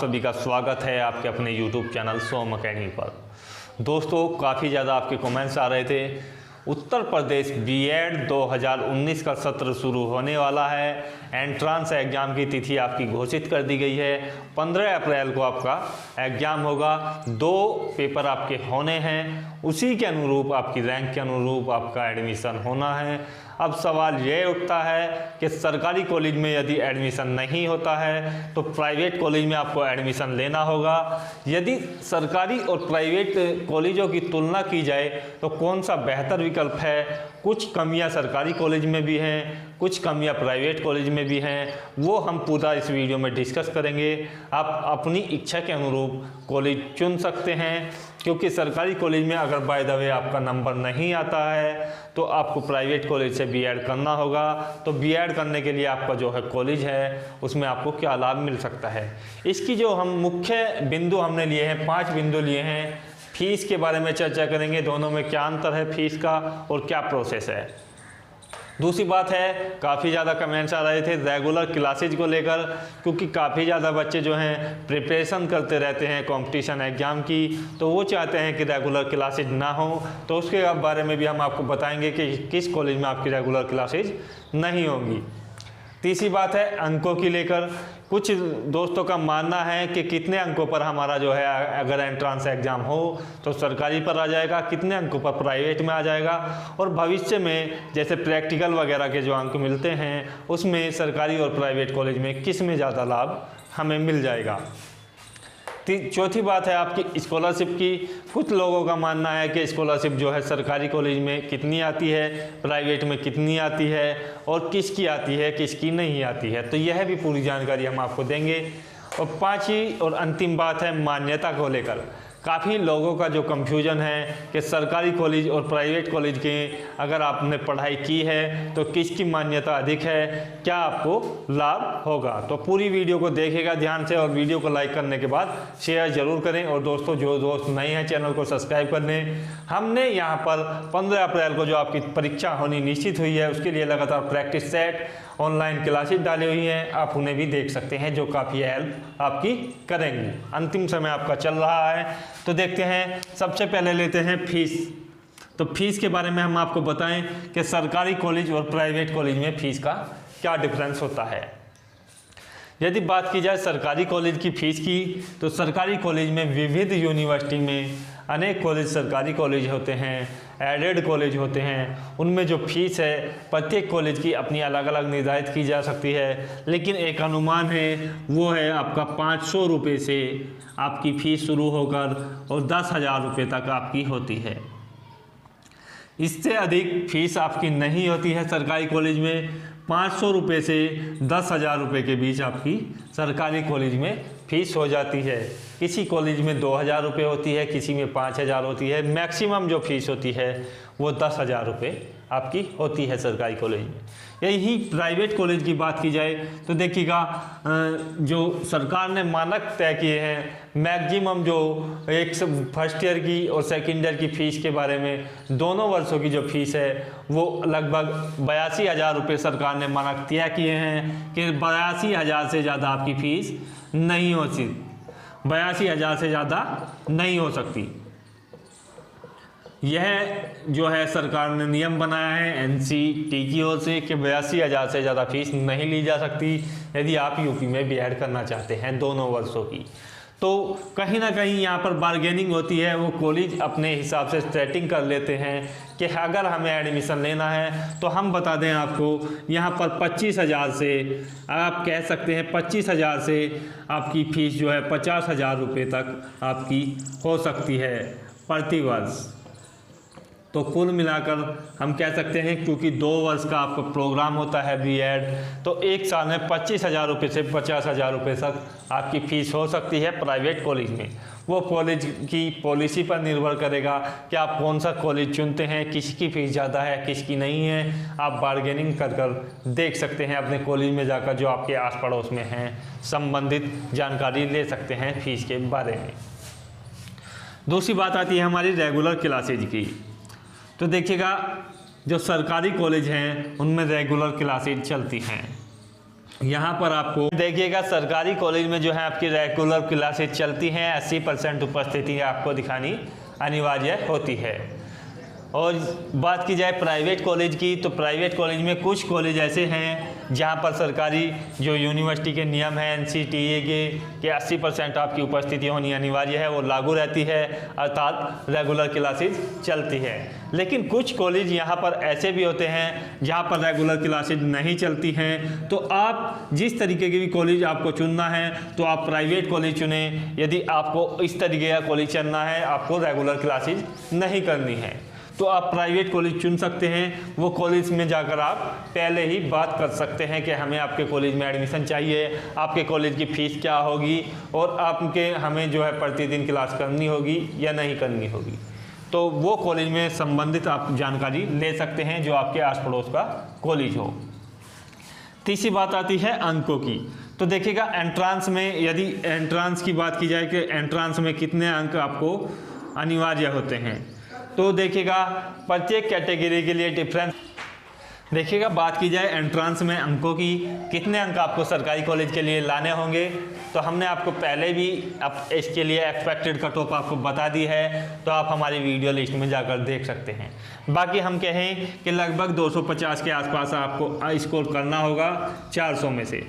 सभी का स्वागत है आपके अपने YouTube चैनल सोम अकेडमी पर। दोस्तों, काफ़ी ज़्यादा आपके कमेंट्स आ रहे थे। उत्तर प्रदेश बीएड 2019 का सत्र शुरू होने वाला है। एंट्रांस एग्ज़ाम की तिथि आपकी घोषित कर दी गई है। 15 अप्रैल को आपका एग्ज़ाम होगा। 2 पेपर आपके होने हैं, उसी के अनुरूप आपकी रैंक के अनुरूप आपका एडमिशन होना है। अब सवाल ये उठता है कि सरकारी कॉलेज में यदि एडमिशन नहीं होता है तो प्राइवेट कॉलेज में आपको एडमिशन लेना होगा। यदि सरकारी और प्राइवेट कॉलेजों की तुलना की जाए तो कौन सा बेहतर विकल्प है? कुछ कमियां सरकारी कॉलेज में भी हैं, कुछ कमियां प्राइवेट कॉलेज में भी हैं, वो हम पूरा इस वीडियो में डिस्कस करेंगे। आप अपनी इच्छा के अनुरूप कॉलेज चुन सकते हैं, क्योंकि सरकारी कॉलेज में अगर बाय द वे आपका नंबर नहीं आता है तो आपको प्राइवेट कॉलेज से बीएड करना होगा। तो बीएड करने के लिए आपका जो है कॉलेज है उसमें आपको क्या लाभ मिल सकता है, इसकी जो हम मुख्य बिंदु हमने लिए हैं, 5 बिंदु लिए हैं। फीस के बारे में चर्चा करेंगे, दोनों में क्या अंतर है फीस का और क्या प्रोसेस है। दूसरी बात है, काफ़ी ज़्यादा कमेंट्स आ रहे थे रेगुलर क्लासेज को लेकर, क्योंकि काफ़ी ज़्यादा बच्चे जो हैं प्रिपरेशन करते रहते हैं कंपटीशन एग्ज़ाम की, तो वो चाहते हैं कि रेगुलर क्लासेज ना हो। तो उसके बारे में भी हम आपको बताएंगे कि किस कॉलेज में आपकी रेगुलर क्लासेज नहीं होंगी। तीसरी बात है अंकों की लेकर। कुछ दोस्तों का मानना है कि कितने अंकों पर हमारा जो है अगर एंट्रांस एग्ज़ाम हो तो सरकारी पर आ जाएगा, कितने अंकों पर प्राइवेट में आ जाएगा, और भविष्य में जैसे प्रैक्टिकल वगैरह के जो अंक मिलते हैं उसमें सरकारी और प्राइवेट कॉलेज में किस में ज़्यादा लाभ हमें मिल जाएगा। चौथी बात है आपकी स्कॉलरशिप की। कुछ लोगों का मानना है कि स्कॉलरशिप जो है सरकारी कॉलेज में कितनी आती है, प्राइवेट में कितनी आती है, और किसकी आती है किसकी नहीं आती है। तो यह भी पूरी जानकारी हम आपको देंगे। और 5वीं और अंतिम बात है मान्यता को लेकर। काफ़ी लोगों का जो कंफ्यूजन है कि सरकारी कॉलेज और प्राइवेट कॉलेज के अगर आपने पढ़ाई की है तो किसकी मान्यता अधिक है, क्या आपको लाभ होगा। तो पूरी वीडियो को देखिएगा ध्यान से, और वीडियो को लाइक करने के बाद शेयर ज़रूर करें। और दोस्तों, जो दोस्त नए हैं चैनल को सब्सक्राइब कर लें। हमने यहाँ पर 15 अप्रैल को जो आपकी परीक्षा होनी निश्चित हुई है उसके लिए लगातार प्रैक्टिस सेट ऑनलाइन क्लासेस डाली हुई हैं, आप उन्हें भी देख सकते हैं, जो काफ़ी हेल्प आपकी करेंगी। अंतिम समय आपका चल रहा है, तो देखते हैं। सबसे पहले लेते हैं फीस। तो फीस के बारे में हम आपको बताएं कि सरकारी कॉलेज और प्राइवेट कॉलेज में फ़ीस का क्या डिफरेंस होता है। यदि बात की जाए सरकारी कॉलेज की फ़ीस की, तो सरकारी कॉलेज में विविध यूनिवर्सिटी में अनेक कॉलेज सरकारी कॉलेज होते हैं, एडेड कॉलेज होते हैं। उनमें जो फीस है प्रत्येक कॉलेज की अपनी अलग अलग निर्धारित की जा सकती है, लेकिन एक अनुमान है, वो है आपका 500 रुपये से आपकी फ़ीस शुरू होकर और 10,000 रुपये तक आपकी होती है। इससे अधिक फीस आपकी नहीं होती है सरकारी कॉलेज में। 500 रुपये से 10,000 रुपये के बीच आपकी सरकारी कॉलेज में फ़ीस हो जाती है। किसी कॉलेज में 2,000 रुपये होती है, किसी में 5,000 होती है। मैक्सिमम जो फ़ीस होती है वो 10,000 रुपये आपकी होती है सरकारी कॉलेज में। यही प्राइवेट कॉलेज की बात की जाए तो देखिएगा, जो सरकार ने मानक तय किए हैं, मैक्सिमम जो एक फर्स्ट ईयर की और सेकेंड ईयर की फ़ीस के बारे में, दोनों वर्षों की जो फ़ीस है वो लगभग 82,000 रुपये सरकार ने मानक तय किए हैं कि 82,000 से ज़्यादा आपकी फ़ीस नहीं हो सकती, 82,000 से ज़्यादा नहीं हो सकती। यह जो है सरकार ने नियम बनाया है एनसीटी की ओर से कि 82,000 से ज़्यादा फीस नहीं ली जा सकती यदि आप यूपी में बीएड करना चाहते हैं दोनों वर्षों की। तो कहीं ना कहीं यहाँ पर बार्गेनिंग होती है, वो कॉलेज अपने हिसाब से सेटिंग कर लेते हैं कि अगर हमें एडमिशन लेना है तो हम बता दें आपको, यहाँ पर 25,000 से आप कह सकते हैं 25,000 से आपकी फ़ीस जो है 50,000 रुपये तक आपकी हो सकती है प्रति वर्ष। तो कुल मिलाकर हम कह सकते हैं, क्योंकि 2 वर्ष का आपका प्रोग्राम होता है बीएड, तो एक साल में 25,000 रुपये से 50,000 रुपये तक आपकी फ़ीस हो सकती है प्राइवेट कॉलेज में। वो कॉलेज की पॉलिसी पर निर्भर करेगा कि आप कौन सा कॉलेज चुनते हैं, किसकी फ़ीस ज़्यादा है किसकी नहीं है। आप बार्गेनिंग कर देख सकते हैं अपने कॉलेज में जाकर, जो आपके आस पड़ोस में हैं, संबंधित जानकारी ले सकते हैं फ़ीस के बारे में। दूसरी बात आती है हमारी रेगुलर क्लासेज की। तो देखिएगा, जो सरकारी कॉलेज हैं उनमें रेगुलर क्लासेज चलती हैं। यहाँ पर आपको देखिएगा सरकारी कॉलेज में जो है आपकी रेगुलर क्लासेज चलती हैं, 80% उपस्थिति आपको दिखानी अनिवार्य होती है। और बात की जाए प्राइवेट कॉलेज की, तो प्राइवेट कॉलेज में कुछ कॉलेज ऐसे हैं जहां पर सरकारी जो यूनिवर्सिटी के नियम हैं NCTA के 80% आपकी उपस्थिति होनी अनिवार्य है, वो लागू रहती है, अर्थात रेगुलर क्लासेज चलती है। लेकिन कुछ कॉलेज यहां पर ऐसे भी होते हैं जहां पर रेगुलर क्लासेज नहीं चलती हैं। तो आप जिस तरीके की भी कॉलेज आपको चुनना है तो आप प्राइवेट कॉलेज चुनें। यदि आपको इस तरीके का कॉलेज चुनना है, आपको रेगुलर क्लासेज नहीं करनी है, तो आप प्राइवेट कॉलेज चुन सकते हैं। वो कॉलेज में जाकर आप पहले ही बात कर सकते हैं कि हमें आपके कॉलेज में एडमिशन चाहिए, आपके कॉलेज की फ़ीस क्या होगी और आपके हमें जो है प्रतिदिन क्लास करनी होगी या नहीं करनी होगी। तो वो कॉलेज में संबंधित आप जानकारी ले सकते हैं जो आपके आस पड़ोस का कॉलेज हो। तीसरी बात आती है अंकों की। तो देखिएगा एंट्रांस में, यदि एंट्रांस की बात की जाए कि एंट्रांस में कितने अंक आपको अनिवार्य होते हैं, तो देखिएगा प्रत्येक कैटेगरी के लिए डिफरेंस। देखिएगा बात की जाए एंट्रांस में अंकों की, कितने अंक आपको सरकारी कॉलेज के लिए लाने होंगे, तो हमने आपको पहले भी अब इसके लिए एक्सपेक्टेड कट ऑफ आपको बता दी है, तो आप हमारी वीडियो लिस्ट में जाकर देख सकते हैं। बाकी हम कहें कि लगभग 250 के आसपास आपको स्कोर करना होगा 400 में से,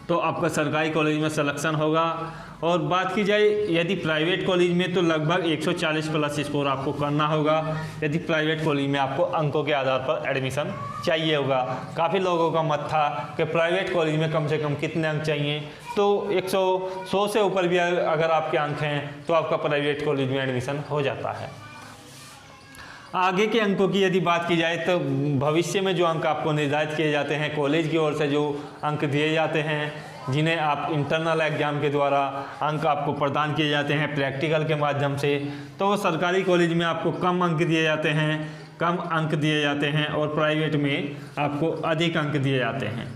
तो आपका सरकारी कॉलेज में सिलेक्शन होगा। और बात की जाए यदि प्राइवेट कॉलेज में, तो लगभग 140 प्लस स्कोर आपको करना होगा यदि प्राइवेट कॉलेज में आपको अंकों के आधार पर एडमिशन चाहिए होगा। काफ़ी लोगों का मत था कि प्राइवेट कॉलेज में कम से कम कितने अंक चाहिए, तो 100 से ऊपर भी अगर आपके अंक हैं तो आपका प्राइवेट कॉलेज में एडमिशन हो जाता है। आगे के अंकों की यदि बात की जाए तो भविष्य में जो अंक आपको निर्धारित किए जाते हैं, कॉलेज की ओर से जो अंक दिए जाते हैं, जिन्हें आप इंटरनल एग्जाम के द्वारा अंक आपको प्रदान किए जाते हैं प्रैक्टिकल के माध्यम से, तो वो सरकारी कॉलेज में आपको कम अंक दिए जाते हैं और प्राइवेट में आपको अधिक अंक दिए जाते हैं।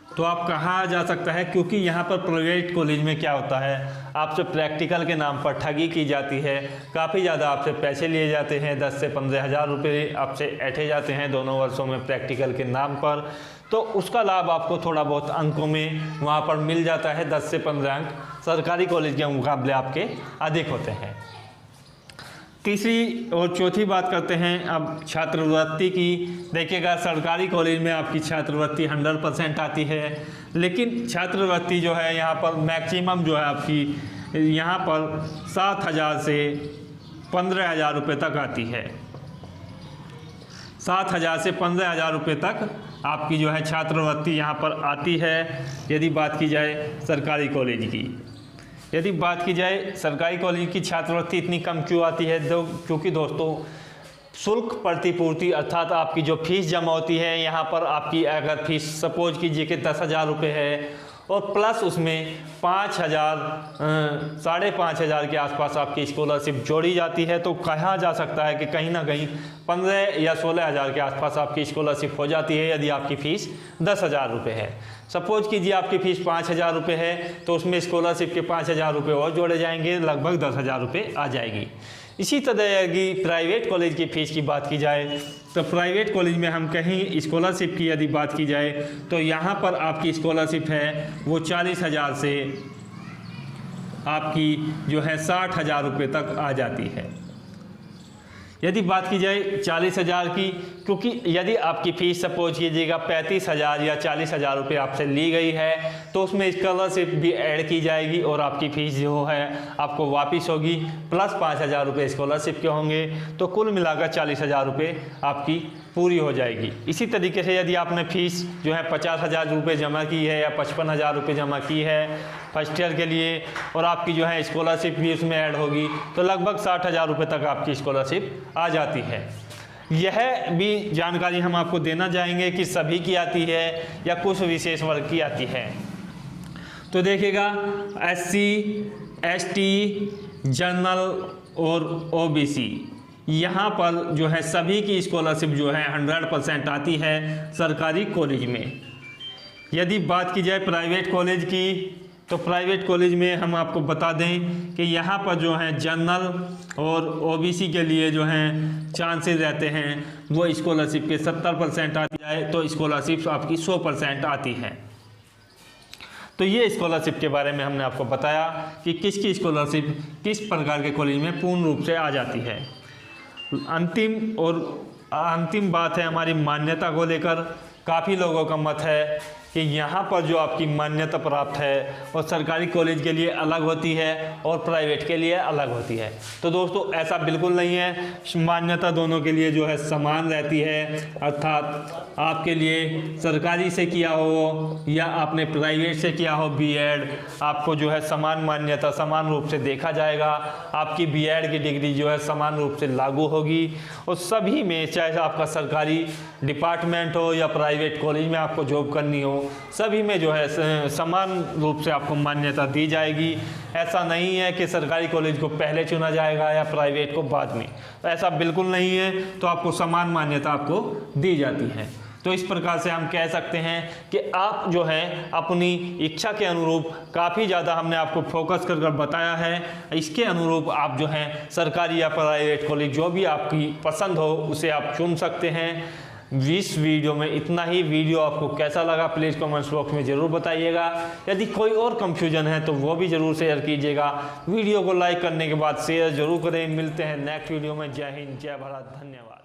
तो आप कहा जा सकता है, क्योंकि यहाँ पर प्राइवेट कॉलेज में क्या होता है, आपसे प्रैक्टिकल के नाम पर ठगी की जाती है, काफ़ी ज़्यादा आपसे पैसे लिए जाते हैं, 10 से 15 हज़ार रुपये आपसे ऐंठे जाते हैं दोनों वर्षों में प्रैक्टिकल के नाम पर। तो उसका लाभ आपको थोड़ा बहुत अंकों में वहाँ पर मिल जाता है, 10 से 15 अंक सरकारी कॉलेज के मुकाबले आपके अधिक होते हैं। तीसरी और चौथी बात करते हैं अब छात्रवृत्ति की। देखिएगा सरकारी कॉलेज में आपकी छात्रवृत्ति 100% आती है, लेकिन छात्रवृत्ति जो है यहाँ पर मैक्सिमम जो है आपकी यहाँ पर 7,000 से 15,000 रुपये तक आती है। 7,000 से 15,000 रुपये तक आपकी जो है छात्रवृत्ति यहाँ पर आती है यदि बात की जाए सरकारी कॉलेज की। यदि बात की जाए सरकारी कॉलेज की छात्रवृत्ति इतनी कम क्यों आती है, क्योंकि दोस्तों शुल्क प्रतिपूर्ति अर्थात आपकी जो फीस जमा होती है, यहाँ पर आपकी अगर फीस सपोज कीजिए कि 10,000 रुपये है और प्लस उसमें 5,000 5,500 के आसपास आपकी स्कॉलरशिप जोड़ी जाती है, तो कहा जा सकता है कि कहीं ना कहीं 15 या 16,000 के आसपास आपकी स्कॉलरशिप हो जाती है यदि आपकी फ़ीस 10,000 रुपये है। सपोज कीजिए आपकी फ़ीस 5,000 रुपये है, तो उसमें स्कॉलरशिप के 5,000 रुपये और जोड़े जाएंगे, लगभग 10,000 रुपये आ जाएगी। इसी तरह की प्राइवेट कॉलेज की फ़ीस की बात की जाए तो प्राइवेट कॉलेज में हम कहीं स्कॉलरशिप की यदि बात की जाए तो यहाँ पर आपकी स्कॉलरशिप है वो 40,000 से आपकी जो है 60,000 रुपये तक आ जाती है। यदि बात की जाए 40,000 की, क्योंकि यदि आपकी फ़ीस सपोज कीजिएगा 35,000 या 40,000 रुपये आपसे ली गई है तो उसमें स्कॉलरशिप भी ऐड की जाएगी और आपकी फ़ीस जो है आपको वापस होगी, प्लस 5,000 रुपये स्कॉलरशिप के होंगे, तो कुल मिलाकर 40,000 रुपये आपकी पूरी हो जाएगी। इसी तरीके से यदि आपने फ़ीस जो है 50,000 रुपये जमा की है या 55,000 रुपये जमा की है फर्स्ट ईयर के लिए और आपकी जो है स्कॉलरशिप भी उसमें ऐड होगी, तो लगभग 60,000 रुपये तक आपकी स्कॉलरशिप आ जाती है। यह भी जानकारी हम आपको देना चाहेंगे कि सभी की आती है या कुछ विशेष वर्ग की आती है। तो देखिएगा SC, ST, जनरल और OBC, यहाँ पर जो है सभी की स्कॉलरशिप जो है 100% आती है सरकारी कॉलेज में। यदि बात की जाए प्राइवेट कॉलेज की तो प्राइवेट कॉलेज में हम आपको बता दें कि यहाँ पर जो है जनरल और ओबीसी के लिए जो हैं चांसेस रहते हैं वो स्कॉलरशिप के 70% आती है, तो स्कॉलरशिप आपकी 100% आती है। तो ये स्कॉलरशिप के बारे में हमने आपको बताया कि किसकी स्कॉलरशिप किस प्रकार के कॉलेज में पूर्ण रूप से आ जाती है। अंतिम बात है हमारी मान्यता को लेकर। काफ़ी लोगों का मत है कि यहाँ पर जो आपकी मान्यता प्राप्त है वो सरकारी कॉलेज के लिए अलग होती है और प्राइवेट के लिए अलग होती है। तो दोस्तों ऐसा बिल्कुल नहीं है, मान्यता दोनों के लिए जो है समान रहती है। अर्थात आपके लिए सरकारी से किया हो या आपने प्राइवेट से किया हो बीएड, आपको जो है समान मान्यता समान रूप से देखा जाएगा। आपकी बीएड की डिग्री जो है समान रूप से लागू होगी और सभी में, चाहे आपका सरकारी डिपार्टमेंट हो या प्राइवेट कॉलेज में आपको जॉब करनी हो, सभी में जो है समान रूप से आपको मान्यता दी जाएगी। ऐसा नहीं है कि सरकारी कॉलेज को पहले चुना जाएगा या प्राइवेट को बाद में, तो ऐसा बिल्कुल नहीं है। तो आपको समान मान्यता आपको दी जाती है। तो इस प्रकार से हम कह सकते हैं कि आप जो है अपनी इच्छा के अनुरूप काफ़ी ज़्यादा हमने आपको फोकस कर बताया है। इसके अनुरूप आप जो है सरकारी या प्राइवेट कॉलेज जो भी आपकी पसंद हो उसे आप चुन सकते हैं। इस वीडियो में इतना ही। वीडियो आपको कैसा लगा प्लीज़ कमेंट्स बॉक्स में ज़रूर बताइएगा। यदि कोई और कंफ्यूजन है तो वो भी ज़रूर शेयर कीजिएगा। वीडियो को लाइक करने के बाद शेयर ज़रूर करें। मिलते हैं नेक्स्ट वीडियो में। जय हिंद, जय भारत, धन्यवाद।